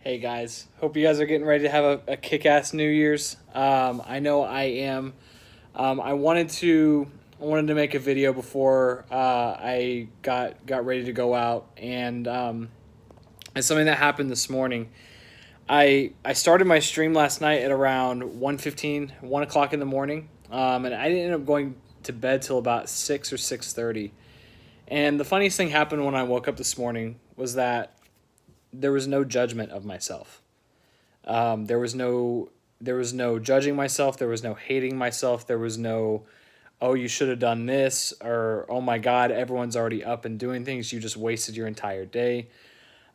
Hey guys, hope you guys are getting ready to have a kick-ass New Year's. I know I am. I wanted to make a video before I got ready to go out, and it's something that happened this morning. I started my stream last night at around 1:15, 1 o'clock in the morning, and I didn't end up going to bed till about 6 or 6:30. And the funniest thing happened when I woke up this morning was that there was no judgment of myself. Um, there was no there was no judging myself. There was no hating myself. There was no, oh, you should have done this, or oh my God, everyone's already up and doing things. You just wasted your entire day.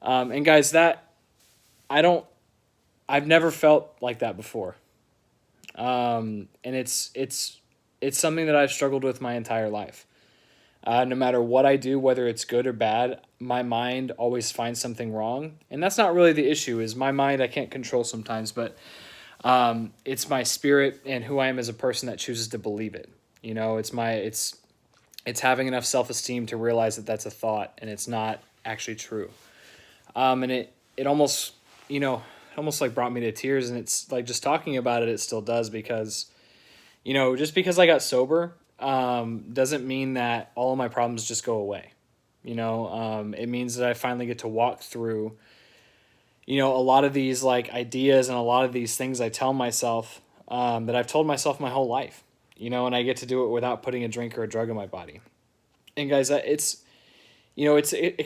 And guys, that I don't. I've never felt like that before. And it's something that I've struggled with my entire life. No matter what I do, whether it's good or bad, my mind always finds something wrong, and that's not really the issue. Is my mind I can't control sometimes, but it's my spirit and who I am as a person that chooses to believe it. It's having enough self esteem to realize that that's a thought and it's not actually true. And it almost almost like brought me to tears, and it's like just talking about it, it still does because just because I got sober doesn't mean that all of my problems just go away. It means that I finally get to walk through a lot of these like ideas and a lot of these things I tell myself that I've told myself my whole life, and I get to do it without putting a drink or a drug in my body. And guys, it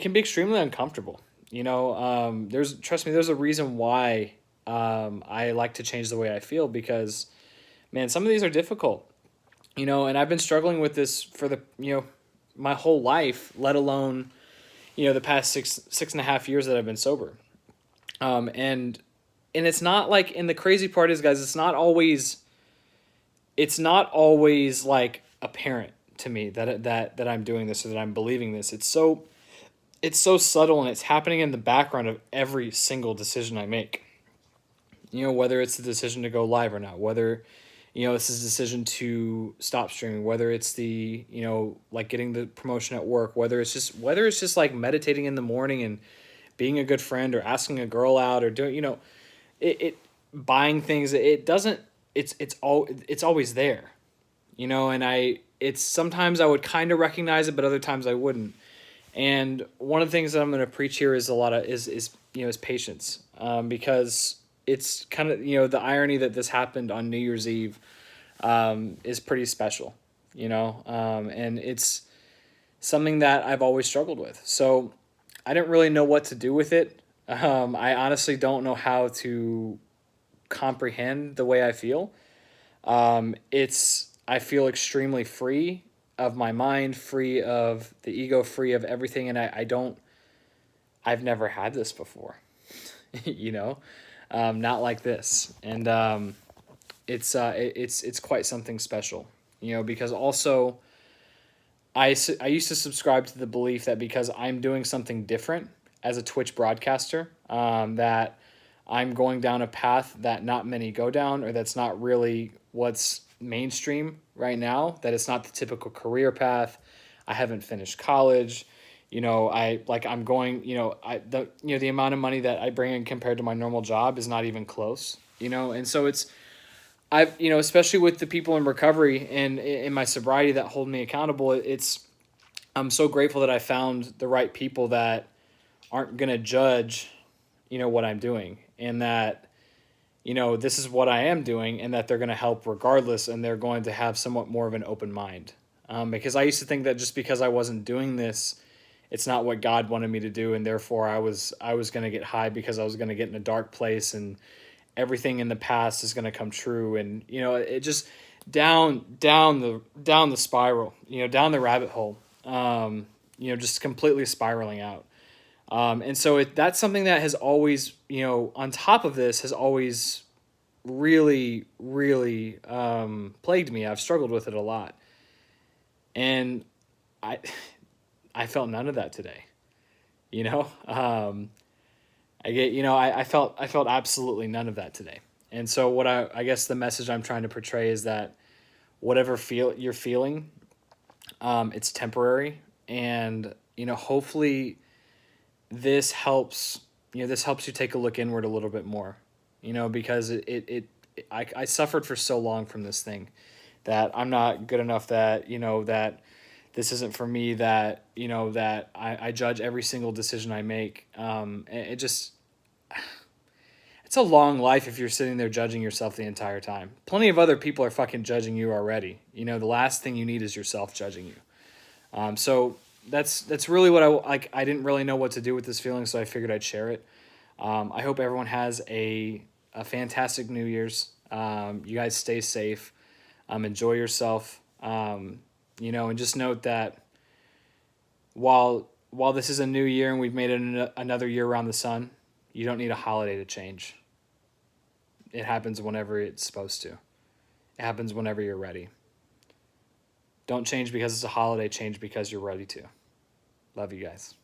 can be extremely uncomfortable. Trust me, there's a reason why I like to change the way I feel because, man, some of these are difficult, and I've been struggling with this for my whole life, let alone, the past six and a half years that I've been sober. And it's not like, and the crazy part is, guys, it's not always like apparent to me that I'm doing this or that I'm believing this. It's so subtle, and it's happening in the background of every single decision I make. Whether it's the decision to go live or not, whether it's a decision to stop streaming, whether it's the like getting the promotion at work, whether it's just like meditating in the morning and being a good friend or asking a girl out or doing it buying things. It doesn't it's always there. And it's sometimes I would kind of recognize it, but other times I wouldn't. And one of the things that I'm going to preach here is a lot of is patience, because it's kind of the irony that this happened on New Year's Eve is pretty special. And it's something that I've always struggled with. So I didn't really know what to do with it. I honestly don't know how to comprehend the way I feel. I feel extremely free of my mind, free of the ego, free of everything, and I've never had this before, you know, not like this, and it's quite something special, because also I used to subscribe to the belief that because I'm doing something different as a Twitch broadcaster, that I'm going down a path that not many go down, or that's not really what's mainstream right now, that it's not the typical career path. I haven't finished college. I'm going, the amount of money that I bring in compared to my normal job is not even close, and so especially with the people in recovery and in my sobriety that hold me accountable, I'm so grateful that I found the right people that aren't going to judge, what I'm doing, and that, this is what I am doing, and that they're going to help regardless, and they're going to have somewhat more of an open mind. Because I used to think that just because I wasn't doing this, it's not what God wanted me to do, and therefore I was going to get high because I was going to get in a dark place, and everything in the past is going to come true, and it just down the spiral, down the rabbit hole, just completely spiraling out. And so that's something that has always, on top of this, has always really, really plagued me. I've struggled with it a lot. And I, I felt none of that today, you know? I felt absolutely none of that today. And so what I guess the message I'm trying to portray is that whatever you're feeling, it's temporary. And, hopefully this helps this helps you take a look inward a little bit more, because I suffered for so long from this thing that I'm not good enough, that, that this isn't for me, that, that I judge every single decision I make. It just, it's a long life if you're sitting there judging yourself the entire time. Plenty of other people are fucking judging you already. The last thing you need is yourself judging you. So that's really what I like. I didn't really know what to do with this feeling, so I figured I'd share it. I hope everyone has a fantastic New Year's. You guys stay safe. Enjoy yourself. And just note that while this is a new year and we've made it another year around the sun, you don't need a holiday to change. It happens whenever it's supposed to. It happens whenever you're ready. Don't change because it's a holiday. Change because you're ready to. Love you guys.